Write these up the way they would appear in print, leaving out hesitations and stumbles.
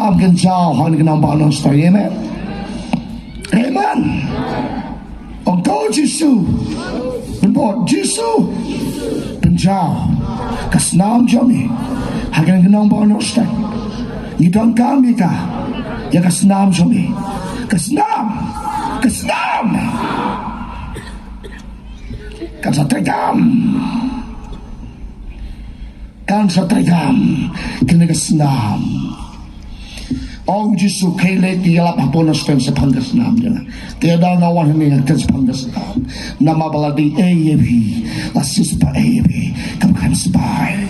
Nam kan Chao Han kan Nam Banon Story. Amen. Amen. Ông có Giêsu, mình bỏ Giêsu, mình chào, các nam cho mình, hai cái nông bảo nó sẽ, như đón kami cả, ya các nam cho mình, các nam, kan sa trigam, kini kas nam. Ông Giêsu kay lệ tiap haponos ten sa panggas nam jana. Tiada ngawan ni ang ten sa panggas nam. Nama baladi AAP, lasis pa AAP, kamkan sabay.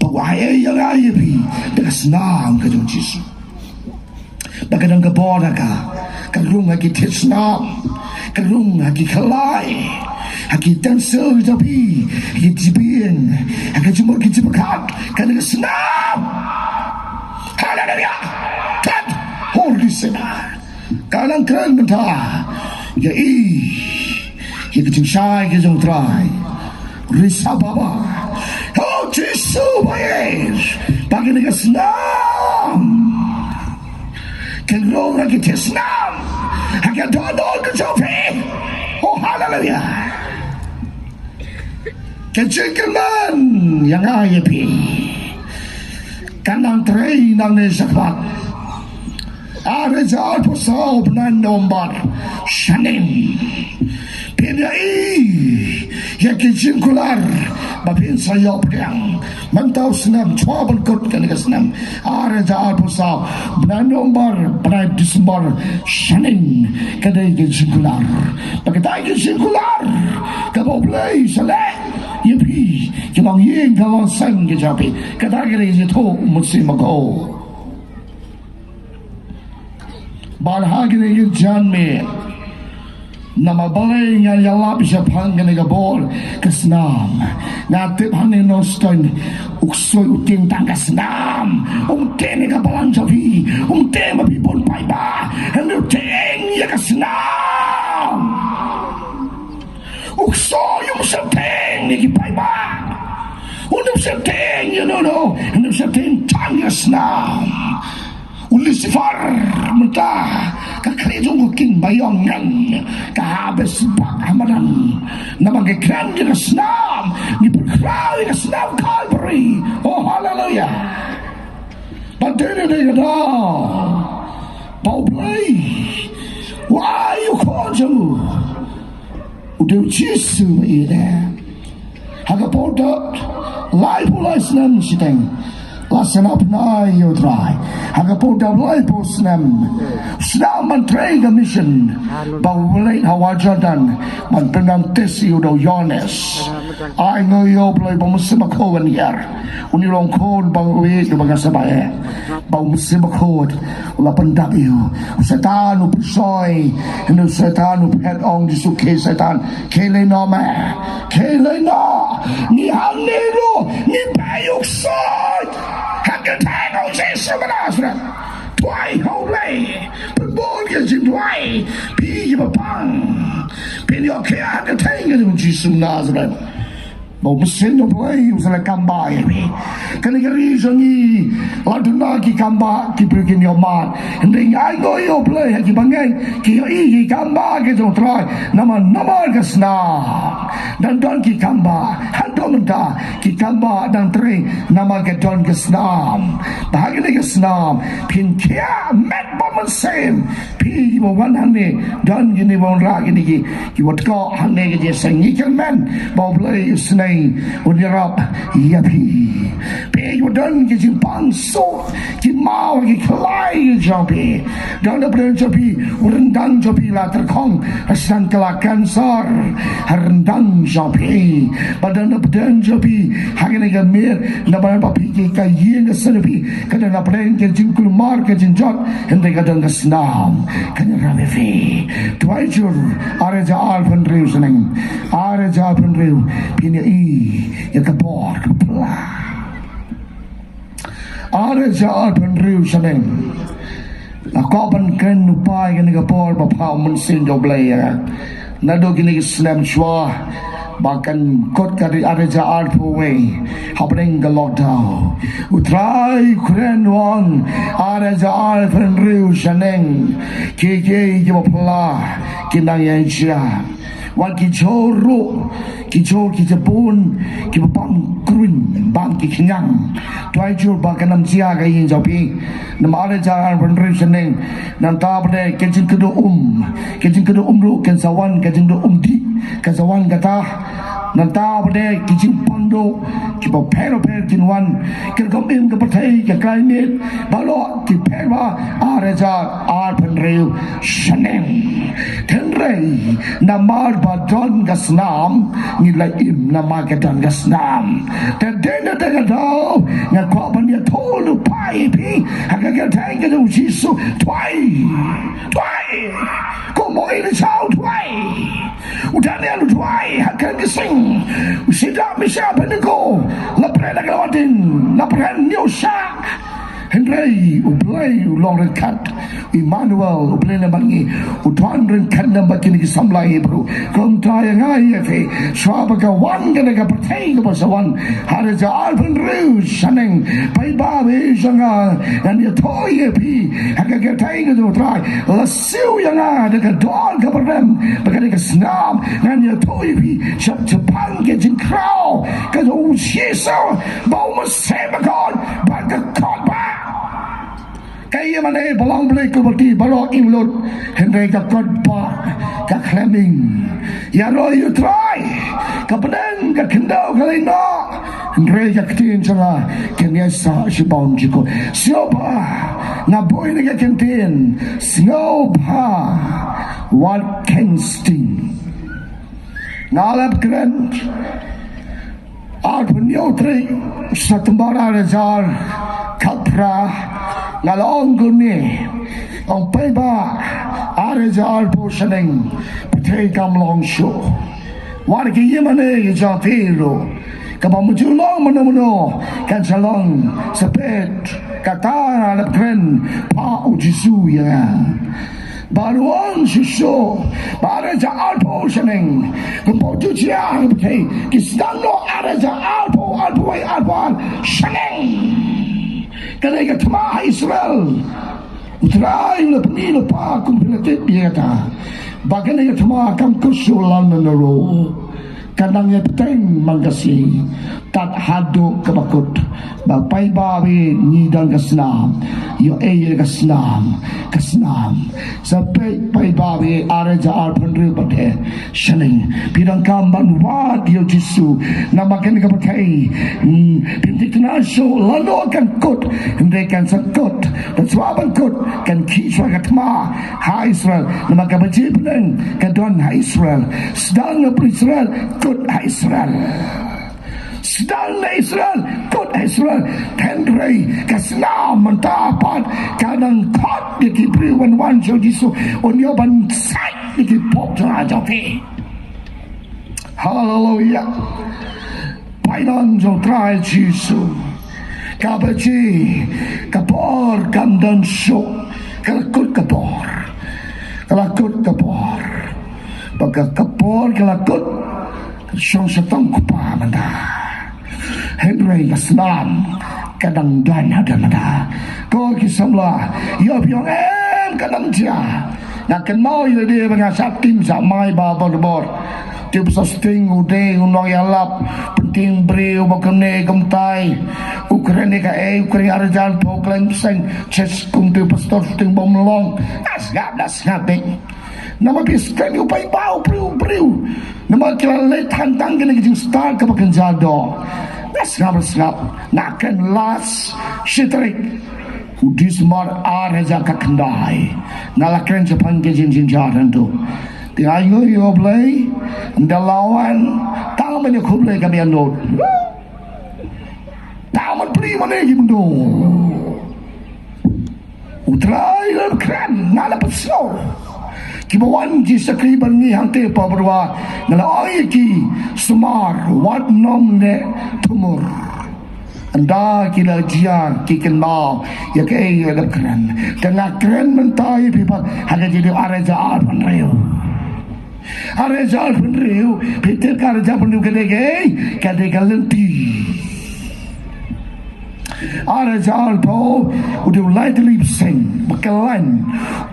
Pagway AAP, dekas nam kajong Giêsu. Bagadang kaboda ka, karung hagi tis nam, karung hagi kalay, hagi tansel tapi, hagi jibin, hagi jumur hagi jibakat, kanagas nam. Hallelujah. Kan Holy Sinai. Kalang keren benda. Ya ya kecing syai kecing try. Risa baba. Oh Giêsu bayar. Bagi negara senam. Kengrong lagi senam. Hanya dodol ke jopi. Oh hallelujah. Kecing keman yang ayapi. Kanang train ng nesakpat. Arezal po sa obnan nombar. Shanim. Pinai. Yakin singkular. Bapin sayo piyang. Mantaw senam. Chua bangkot ka senam. Arezal po sa obnan nombar. Panay Disember. Shanim. Kada yakin singkular. Pagkita yakin singkular. Kaboblay salay. Yipi, kimang yin kawang sang kejapi, katagiri jito musim ako. Balhagiri yung janme, na mabalay nga yalap siya panggan gabor kasnam, natip hangin noston, uksoy uting tangkasnam, umteng nga balang japi, umteng mapipon paiba, umteng ya kasnam. Ukso yung sateng ni kipaiba. Unang sateng yun no. Unang sateng tangas na. Ulisifar mata kakredong kuking bayong yan kahabes pakamanan na magkakran yung asnam ni pagkrawi ng asnam Calvary. Oh hallelujah. Pantene na yun na pauplay. Why you call you? Udah Giêsu ida. Hagapodot laipulas nam siteng. Lasanap na yodrai. Hagapodot laipos nam. Snaman trega mission. Bawalay hawajadan. Manpenang tesi udaw Yones. Ay ngayoblay bamusimakon yer. Unilong kod bang uwit ng mga sabay. Bamusimakon. Wala pandabyo. Setan upusoy. Hino setan upet ong Giêsu ke setan. Kele no me. Kele no. Ni hanero. Ni bayok soy. Hanggang tayo Giêsu manasra. Tuay holy. Pagbuol ka si tuay. Pigi mapang. Pinyo kaya hanggang tayo ng Giêsu Nazareth. Mau mesin yang boleh usah kamba ini. Kali kali songi ladu nagi kamba kiberkin yomat. Hending ayo yo boleh hagi bangai ki igi kamba ki jong try nama kesna dan don ki kamba handom da ki kamba dan tring nama ke don kesna. Bahagi ni kesna pin kia met bomen sem pi mo wan hane don gini mo ra gini ki wat ko hane ke sengi kan men mau boleh usna unirap yapi pe yudan ki jimpang so ki mau ki klai jopi dan da pren jopi urendang jopi la terkong asan kala kanser rendang jopi badan da pren jopi hagene ga mer na ba papi ki ka yin senepi kada na pren ki jinkul mar ki jinjot hende ga dang snam kan rame fe twaijur areja alfan reuseneng areja alfan reu pini ya kabor kepala ada jahat penriu seneng kau penken nupai kan kabor bapau mensin doblaya nado gini Islam shwa bahkan kot kari areja arpowe happening the lockdown utrai kren wang areja arpen riu shaneng keke jopla kinang yancha wan kichoro kichor kijapun kibam green bang kinyang tuai jur bahkan nam sia ga yin jopi nam areja arpen riu shaneng nam ta pada kejin kedo ru ken sawan kejin do di kazawan kata nanta pada kijing pando kipa pero kinwan kergam im kepertai ke kainit balo ki perwa areja arpenreu shaneng tenrei namar badon gasnam nilai im nama kedan gasnam tedena tegado ngakwa bania tolu pai pi hagaga tanga do jisu twai como ele chau twai udane alu twai hakan gesing usida misha beniko laprena galawadin laprena nyusa Henry ublay ulong rekat Emmanuel ublay na bangi utuan rekat na bagini kisamlay bro kung tayo nga yefe swaba ka wan ka nagapatay ka pasawan hara sa alpan rius saneng paibabi siya nga yan yato yepi hagagatay ka dumutray lasiw yan nga nagadol ka parem baka nagasnam yan yato yepi siya Japan ka jinkraw ka doon siso bau masebakon baka kotba kaya man ay balang balik ko bati balo inlot hindi ka kodpa ka kleming yaro you try kapadang ka kindaw kalino hindi ka kitin sila kanya sa sibong jiko siyo pa na boy na kakintin siyo pa what can sting ngalap kren Arpun yotri sa tumbara rezar kapra ngalong guni ang paiba areja arpo shaneng patay kamlong syo wargi yemane jatiro kapamujulong mano kan salong sepet kata alap kren pa ujisu ya baruang susu areja arpo shaneng kumpoju siya patay kisdano areja arpo shaneng Kanay katama Israel utray na pamilo pa kung pinatit biyata bagan na katama kang kusulan na naro kanang yateng mangasi tat hado kabakot bagpay bawi nidang kasnam yo eye kasnam sa pay bawi areja arpanri pate shaneng pirang kamban wad yo jisu na makin kapatay pintik na so lalo kan kot hindi kan sakot tatswaban kot kan kiswa katma ha Israel na magkabajib ng kadon ha Israel sedang na Israel kot ha Israel sedang na Israel kot ha Israel tenrei kasnam mantapat kanang kot di kipriwan wan so jisu onyo bansay di kipop sa ajapi hallelujah Pailan so try jisu kabaji kapor kandan so kalakut kapor baga kapor kalakut siyang satang kupa manda Henry Gaslam kadang dan ada manda ko kisamla yob yung kadang dia nakan mau dia mengasap tim sa mai babor Tiap sasting uday unong yalap penting beriu makane gamtay Ukraine ka Ukraine arjan po klang sing chess kung tiap pastor sting bomlong nasgap nama biskan upay bau beriu nama kilalit hantang kena kijing star kapakan jado nasgap nakan las shitrik Udis mar arja kakandai nalakren Japan kijing jinjaran tu Tiayo yo play dalawan taman yo kublay kami anod taman prima na mundo utray lang kran nalapat so kibawan ji sakriban ni hante pabarwa nalaay ki sumar wat nom ne tumur anda kila jia kikin mau ya kay lang kran tengah kran mentay pipat hada jadi areja arpan rayo Arejal penriu Peter karja penriu kadege lenti Arejal po udah lightly sing bakalan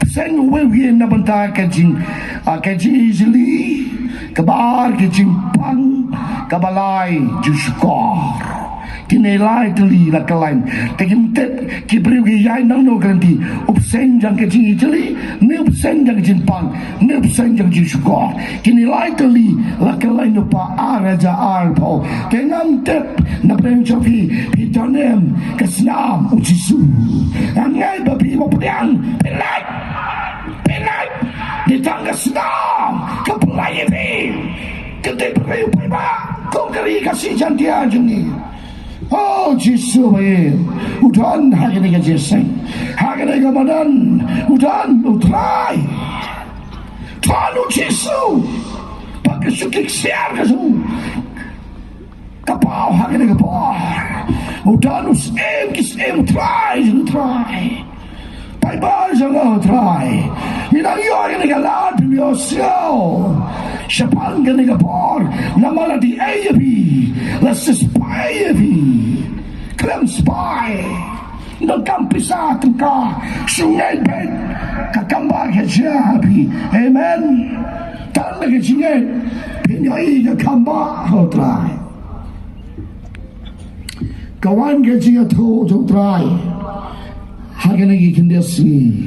sing wewe na banta kajing easily kabar kajing pang kabalai juskor kinelai teli lakalan tekin tep kibriu ge yai nang no ganti upsen jang kajing easily ne upsen jang kajing pang ne upsen jang juskor kinelai teli lakalan no pa araja alpo kenam tep na prem chofi pitonem kesnam ujisu angai babi mo pedang penai di tangga senam kepelai ini kita beriu paiba kau kali kasih jantia jengi oh jisu bayi udan hagi nega jeseng hagi nega badan udan utrai tanu jisu pakai sukik siar kasu kapau hagi nega por udan us kis try bye jangan try minang yo hagi nega lad pilio siau Siapang gani kapor namala di AFP let's spy AFP klem spy nagkam pisa tengka sungai bet kakambag hajabi amen tanda ke singai pinyai kakamba hotrai kawan ke singa to hotrai hagenagi kendesi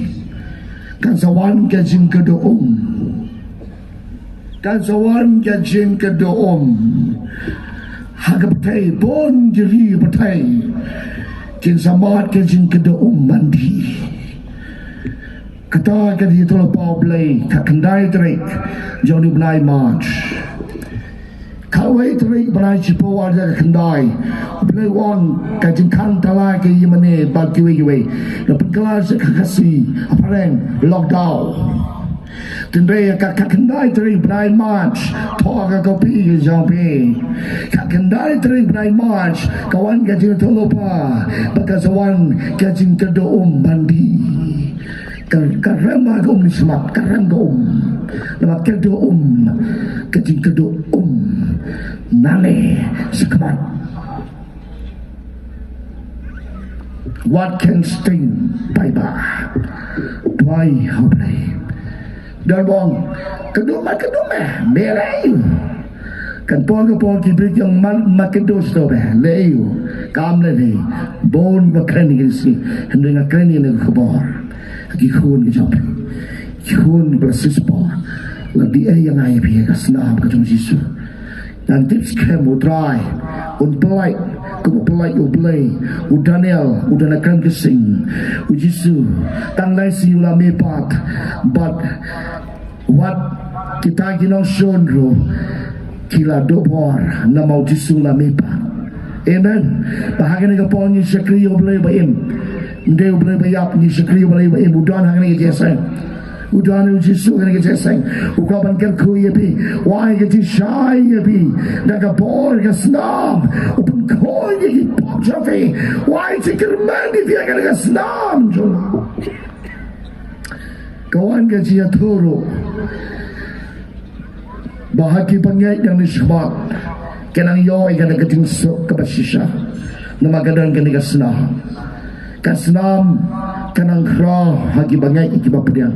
kan sawan ke singa doom dan sawan kajing kedoom hagapatai bon jeri patai kin samat kajing kedoom mandi kata kadi tolo poblay kakandai trek joni benai march kawai trek benai cipo ada kakandai benai wan kajing kantala ke yemane bagiwe na pengkelas kakasi apareng lockdown Tendai kakandai teri benai march toga kopi jampi kakandai teri benai march kawan kajing tolopa bakasawan kajing kedoom bandi karema gom nismat karangom nama kedoom kajing kedoom nane sekamat what can sting bye dwai hoblay dan bong kedua berayu kan pon kibrit yang makedos to be leyu kamle ni bon makan ni si hendak makan ni khabar khun ke job khun bersis po lagi yang ai bi ka snam ka jong jisu dan tips kem utrai un polite ublay Daniel udah nakran kesing ujisu tanlai si ula mepat but what kita ginong shonro kila dobor na mau jisu la mepat amen bahagian ni kapon ni syakri ublay baim ndeu ublay bayap ni syakri ublay baim udan hangni jesa udan ujisu hangni jesa ukaban kerku yepi why get shy yepi daga bor gasnam upun koi yepi pop jafe why tikir mandi dia kan gasnam kawan gaji atoro bahagi pangai yang disebut kenang yo ikan keting sok kabasisha nama gadan kan gasnam kanang kra hagi pangai ikibapdian